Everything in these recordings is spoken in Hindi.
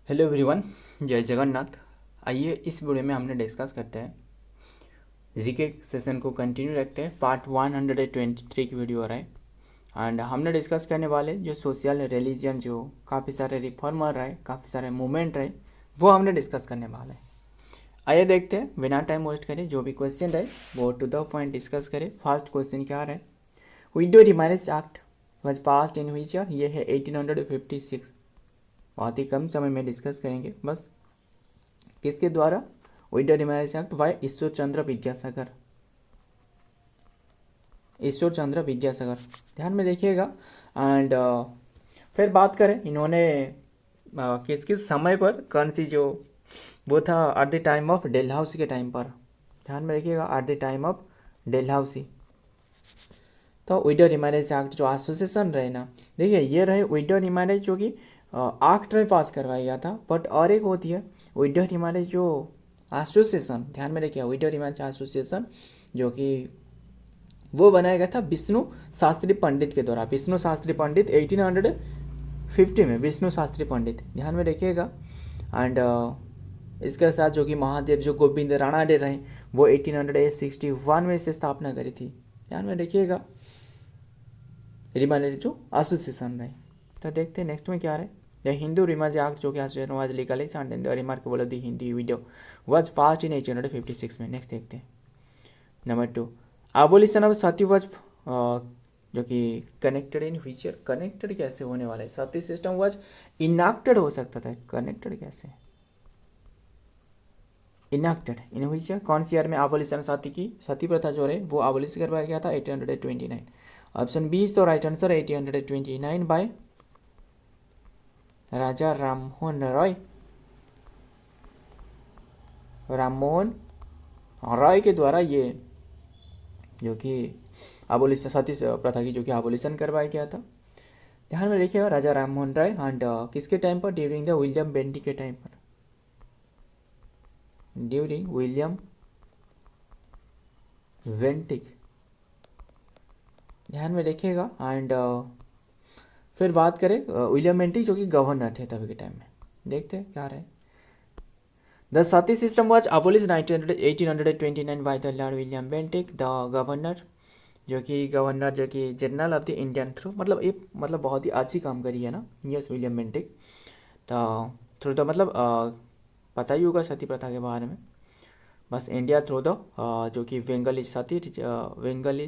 हेलो एवरीवन, जय जगन्नाथ। आइए इस वीडियो में हमने डिस्कस करते हैं जीके सेशन को कंटिन्यू रखते हैं। पार्ट 123 की वीडियो आ रहा है एंड हमने डिस्कस करने वाले जो सोशल रिलीजन जो काफ़ी सारे रिफॉर्मर रहे, काफ़ी सारे मूवमेंट रहे, वो हमने डिस्कस करने वाले हैं। आइए देखते हैं बिना टाइम वेस्ट करें, जो भी क्वेश्चन रहे वो टू द पॉइंट डिस्कस करें। फर्स्ट क्वेश्चन क्या रहे, widow remarriage act was passed in which year? ये है 1856। बहुत ही कम समय में डिस्कस करेंगे। बस किसके द्वारा? Window remarriage act by Ishwar Chandra Vidyasagar. Ishwar Chandra Vidyasagar, ध्यान में देखिएगा। एंड फिर बात करें इन्होंने किस किस समय पर, कौन सी जो वो था, at the time of Dalhousie के टाइम पर, ध्यान में रखिएगा, at the time of Dalhousie. तो विडो रिमैरेज एक्ट जो एसोसिएशन रहे ना, देखिए ये रहे विडो रिमैरेज जो कि एक्ट में पास करवाया गया था, बट और एक होती है विडो रिमैरेज जो एसोसिएशन, ध्यान में रखिए, विडो रिमैरेज एसोसिएशन जो कि वो बनाया गया था विष्णु शास्त्री पंडित के द्वारा। विष्णु शास्त्री पंडित 1850 में, विष्णु शास्त्री पंडित, ध्यान में रखिएगा। एंड इसके साथ जो कि महादेव जो गोविंद राणाडे रहे, वो 1861 में इसे स्थापना करी थी, ध्यान में रखिएगा। रिमैरेज जो एसोसिएशन रहे। तो देखते हैं नेक्स्ट में क्या रहे। द हिंदू रिमैरेज एक्ट जो कि association was legalized and then the remarkable of the Hindu widow was passed in 1856 में। नेक्स्ट देखते हैं number 2, abolition of sati was जो कि connected in which year? Connected कैसे होने वाला है? सती सिस्टम वाज इनैक्टेड हो सकता था, कनेक्टेड कैसे? Enacted in which year? कौन सी ईयर में एबोलिशन सती की, सती प्रथा जो है वो एबोलिश करवाया गया था? 1829। Option B is the right answer, 1829 by Raja Rammohan Roy. Rammohan Roy के द्वारा ये जो कि एबोलिशन सती प्रथा की जो कि एबोलिशन करवाया गया था। ध्यान में रखिएगा, राजा राममोहन राय। एंड किसके टाइम पर? ड्यूरिंग द विलियम बेंटिक के टाइम पर, ड्यूरिंग विलियम बेंटिक, ध्यान में रखिएगा। एंड फिर बात करें विलियम बेंटिक जो कि गवर्नर थे तभी के टाइम में। देखते हैं क्या रहे। The Sati system was abolished 1829 by the Lord William Bentinck the governor, जो कि गवर्नर जो कि general of the Indian through, मतलब ये मतलब बहुत ही अच्छी काम करी है ना, यस, विलियम बेंटिक। तो थ्रू द मतलब पता ही होगा सती प्रथा के बारे में। बस इंडिया थ्रू द जो कि वेंगली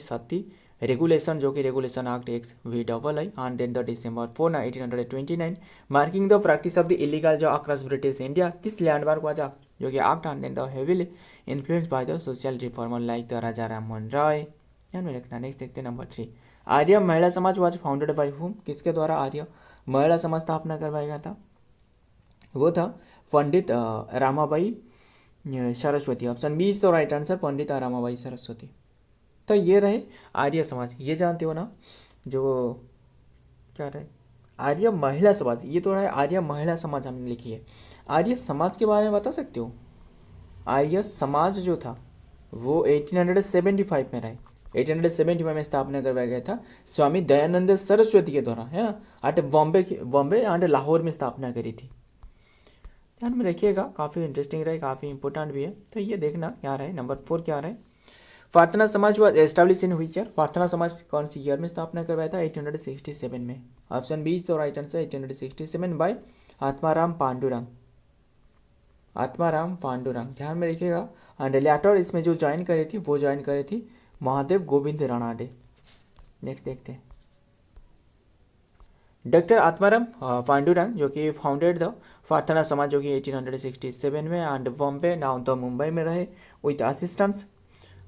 सती रेगुलेशन जो कि regulation act X V double I and then the December 4 1829 marking the practice of the illegal जो across British India. This landmark was जो कि act and then the heavily influenced by the social reformer like the Raja Rammohan Roy. ध्यान में रखना। नेक्स्ट देखते हैं नंबर 3, आर्य महिला समाज वाज फाउंडेड बाय हुम? किसके द्वारा आर्य महिला समाज स्थापना करवाया गया था? वो था Pandit Ramabai Saraswati. Option B is the right answer, Pandit Ramabai Saraswati. तो ये रहे आर्य समाज, ये जानते हो ना, जो क्या रहे आर्य महिला समाज, ये तो रहा है आर्य महिला समाज हमने लिखी है। आर्य समाज के बारे में बता सकते हो? आर्य समाज जो था वो 1875 में रहे। 1875 में स्थापना करवाया गया था स्वामी दयानंद सरस्वती के द्वारा, है ना। एट बॉम्बे एंड लाहौर में स्थापना करी थी। ध्यान में रखिएगा, काफ़ी इंटरेस्टिंग रहे, काफ़ी इंपॉर्टेंट भी है। तो ये देखना क्या रहे। नंबर 4 क्या रहे, प्रार्थना समाज was establish in which year? प्रार्थना समाज कौन सी ईयर में स्थापना करवाया था? 1867 में। Option B is the right answer, 1867 by Atmaram Pandurang. Atmaram Pandurang, ध्यान में रखिएगा। एंड लेटर इसमें जो ज्वाइन करी थी वो ज्वाइन करी थी महादेव गोविंद राणाडे। नेक्स्ट देखते हैं डॉक्टर आत्माराम पांडुरंग जो कि फाउंडेड द प्रार्थना समाज जो कि 1867 में and Bombay now the Mumbai में रहे with assistance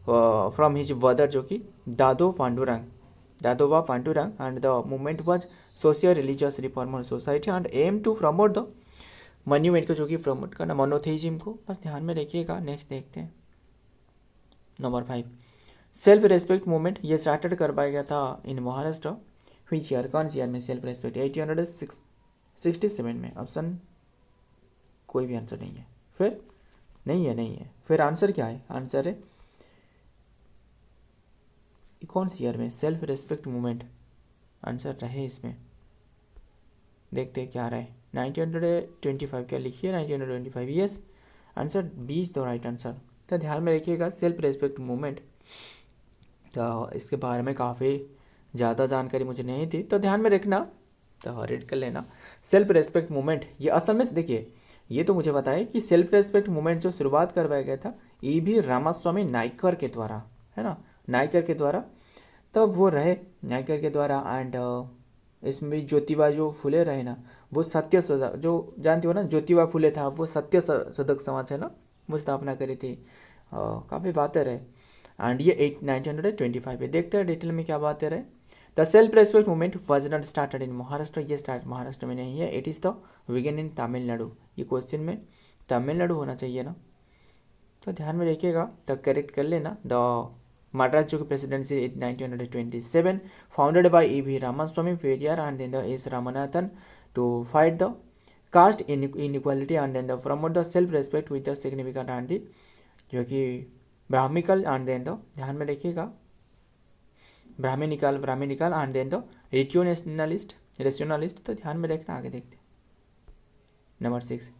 from his brother जो कि Dadoba Pandurang and the movement was social religious reformer society and aim to promote the monument को जो कि प्रमोट करना मोनोथेइज्म को। बस ध्यान में रखिएगा। नेक्स्ट देखते हैं नंबर 5, सेल्फ रेस्पेक्ट मूवमेंट ये स्टार्टेड करवाया गया था इन महाराष्ट्र व्हिच ईयर? कौन सी ईयर में सेल्फ रेस्पेक्ट? 1867 में। ऑप्शन कोई भी आंसर नहीं है, फिर नहीं है, फिर आंसर क्या है? आंसर है कौन सी ईयर में सेल्फ रेस्पेक्ट मूवमेंट आंसर रहे इसमें? देखते हैं क्या रहा है। 1925 क्या लिखिए, 1925 yes, answer B is the right answer. तो ध्यान में रखिएगा सेल्फ रेस्पेक्ट मूवमेंट, तो इसके बारे में काफ़ी ज़्यादा जानकारी मुझे नहीं थी, तो ध्यान में रखना, तो रीड कर लेना। सेल्फ रेस्पेक्ट मूवमेंट ये असल में देखिए, ये तो मुझे बताया कि सेल्फ रेस्पेक्ट मूवमेंट जो शुरुआत करवाया गया था E.V. रामास्वामी नाइकर के द्वारा, है ना, नाइकर के द्वारा, तब वो रहे नाइकर के द्वारा। एंड इसमें भी ज्योतिबा जो फुले रहे ना, वो सत्य सदक, जो जानते हो ना ज्योतिबा फुले था, वो सत्य सदक समाज है ना, वो स्थापना करी थी। काफ़ी बातें रहे। एंड ये 1925 है। देखते हैं डिटेल में क्या बातें रहे। The self respect movement was not started in Maharashtra, ये स्टार्ट महाराष्ट्र में नहीं है, it is the begin in Tamil Nadu. ये क्वेश्चन में तमिलनाडु होना चाहिए ना, तो ध्यान में रखिएगा, तो करेक्ट कर लेना। द मद्रास जो कि presidency 1927 founded by E.V. Ramaswamy Periyar and then the S Ramanathan to fight the caste inequality and then the promote the self respect with the significant and the जो कि ब्राह्मिकल एंड देन द, ध्यान में रखिएगा, brahmanical and then the rationalist, तो ध्यान में रखना। आगे देखते नंबर 6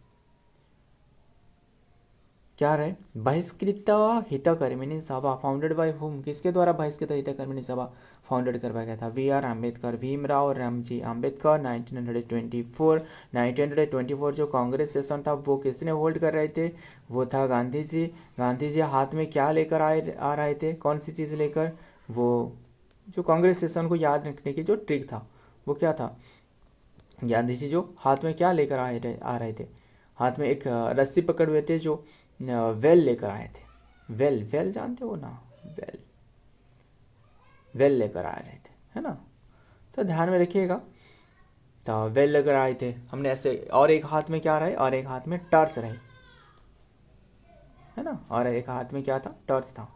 क्या रहे, बहिष्कृत हितकर्मिणी सभा फाउंडेड बाय हुम, किसके द्वारा बहिष्कृत हितकर्मिणी सभा फाउंडेड करवाया गया था? V.R. आम्बेडकर, भीमराव रामजी आम्बेडकर। 1924 जो कांग्रेस सेशन था वो किसने होल्ड कर रहे थे? वो था गांधी जी। गांधी जी हाथ में क्या लेकर आ रहे थे, कौन सी चीज़ लेकर? वो जो कांग्रेस सेशन को याद रखने की जो ट्रिक था वो क्या था? गांधी जी जो हाथ में क्या लेकर आ रहे थे? हाथ में एक रस्सी पकड़ हुए थे, जो वेल लेकर आए थे। वेल जानते हो ना, वेल लेकर आ रहे थे, है ना, तो ध्यान में रखिएगा। तो वेल लेकर आए थे हमने ऐसे, और एक हाथ में क्या रहे, और एक हाथ में टॉर्च रहे, है ना, और एक हाथ में क्या था, टॉर्च था।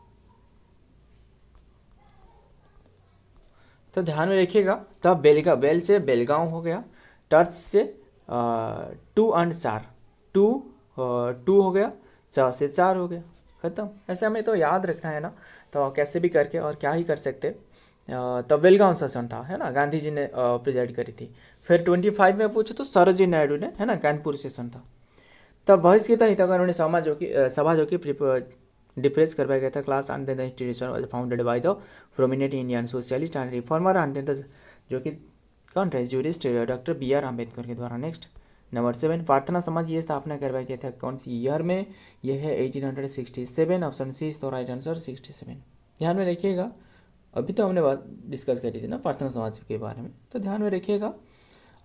तो ध्यान में रखिएगा। तब बेल से बेलगांव हो गया, टॉर्च से 2 और 4, 2 हो गया, 4 से 4 हो गया, खत्म। ऐसे हमें तो याद रखना है ना, तो कैसे भी करके, और क्या ही कर सकते। तो बेलगांव सेशन था, है ना, गांधी जी ने प्रिजाइड करी थी। फिर 25 में पूछे तो सरोजिनी नायडू ने, है ना, कानपुर सेशन था। तब बहिष्कृत हितकर्मिणी सभा जो कि डिप्रेस करवाया गया था class and then the institution was founded by the prominent Indian socialist and reformer and then the जो कि कौन रहे, जूरिस्ट डॉक्टर B.R. आम्बेडकर के द्वारा। नेक्स्ट नंबर 7 प्रार्थना समाज ये स्थापना करवाया गया था कौन सी ईयर में? ये है 1867, option C is the right answer 67। ध्यान में रखिएगा, अभी तो हमने बात डिस्कस करी थी ना प्रार्थना समाज के बारे में, तो ध्यान में रखिएगा।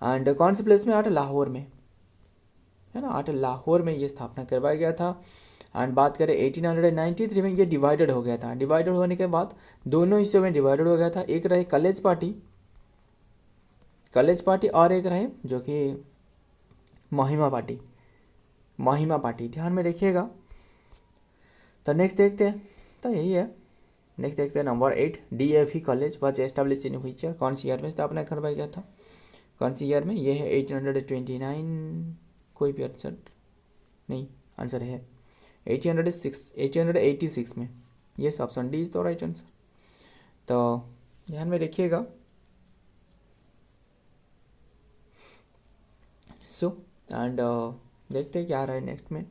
एंड कौन से प्लेस में? आठ लाहौर में, है ना, आठ लाहौर में ये स्थापना करवाया गया था। एंड बात करें 1893 में ये डिवाइडेड हो गया था। डिवाइडेड होने के बाद दोनों हिस्सों में डिवाइडेड हो गया था, एक रहे कॉलेज पार्टी और एक रहे जो कि महिमा पार्टी। ध्यान में रखिएगा। तो नेक्स्ट देखते हैं, तो यही है। नेक्स्ट देखते हैं number 8 DFE college was establish in which year, कौन सी ईयर में स्थापना करवाया गया था? कौन सी ईयर में? ये है 1829, कोई भी आंसर नहीं, आंसर है 1886 में। ये option D is the right answer. तो ध्यान में रखिएगा। सो एंड देखते हैं क्या आ रहा है नेक्स्ट में।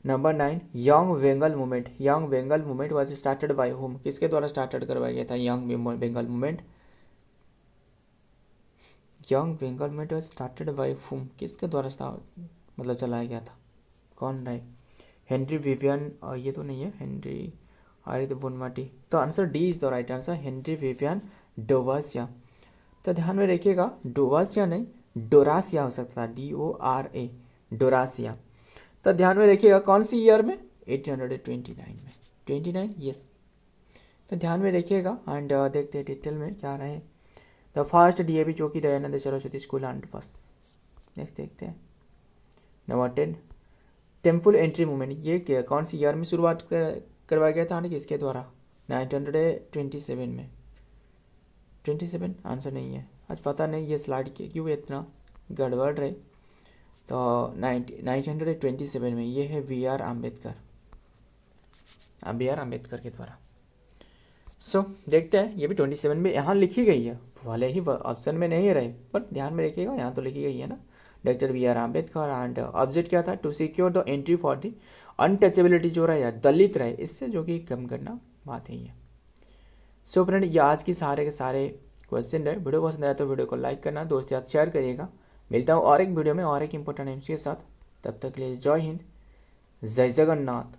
Number 9 young Bengal movement was started by home, किसके द्वारा स्टार्टेड करवाया गया था young Bengal movement? Young Bengal movement was started by home, किसके द्वारा मतलब चलाया गया था? कौन रहे? हेनरी विवियन, ये तो नहीं है, हेनरी आरिद वोनमाटी। तो answer D is the right answer, Henry Vivian Derozio. तो ध्यान में रखिएगा, डोवासिया नहीं डोरासिया हो सकता है, DORA डोरासिया। तो ध्यान में रखिएगा कौन सी ईयर में? 1829 में। 29 यस। तो ध्यान में रखिएगा। एंड देखते हैं डिटेल में क्या रहे। द फर्स्ट DAV चौकी Dayanand Saraswati school and first. Next देखते हैं नंबर 10 टेम्पल एंट्री मूवमेंट, ये कौन सी ईयर में शुरुआत करवाया गया था और किसके द्वारा? 1927 में। 27 आंसर नहीं है, आज पता नहीं ये स्लाइड क्यों इतना गड़बड़ रहे। तो 1927 में ये है B.R. आम्बेडकर के द्वारा। सो देखते हैं, ये भी 27 में यहाँ लिखी गई है, भले ही ऑप्शन में नहीं रहे, बट ध्यान में रखिएगा यहाँ तो लिखी गई है ना। Doctor B R Ambedkar and object क्या था, to secure the entry for the untouchability जो रहे या दलित रहे, इससे जो कि कम करना बात यही है। सो फ्रेंड, ये आज की सारे के सारे क्वेश्चन रहे। वीडियो पसंद आया तो वीडियो को लाइक करना, दोस्त याद शेयर करिएगा। मिलता हूँ और एक वीडियो में और एक इंपॉर्टेंट एमसी के साथ। तब तक के लिए जय हिंद, जय जगन्नाथ।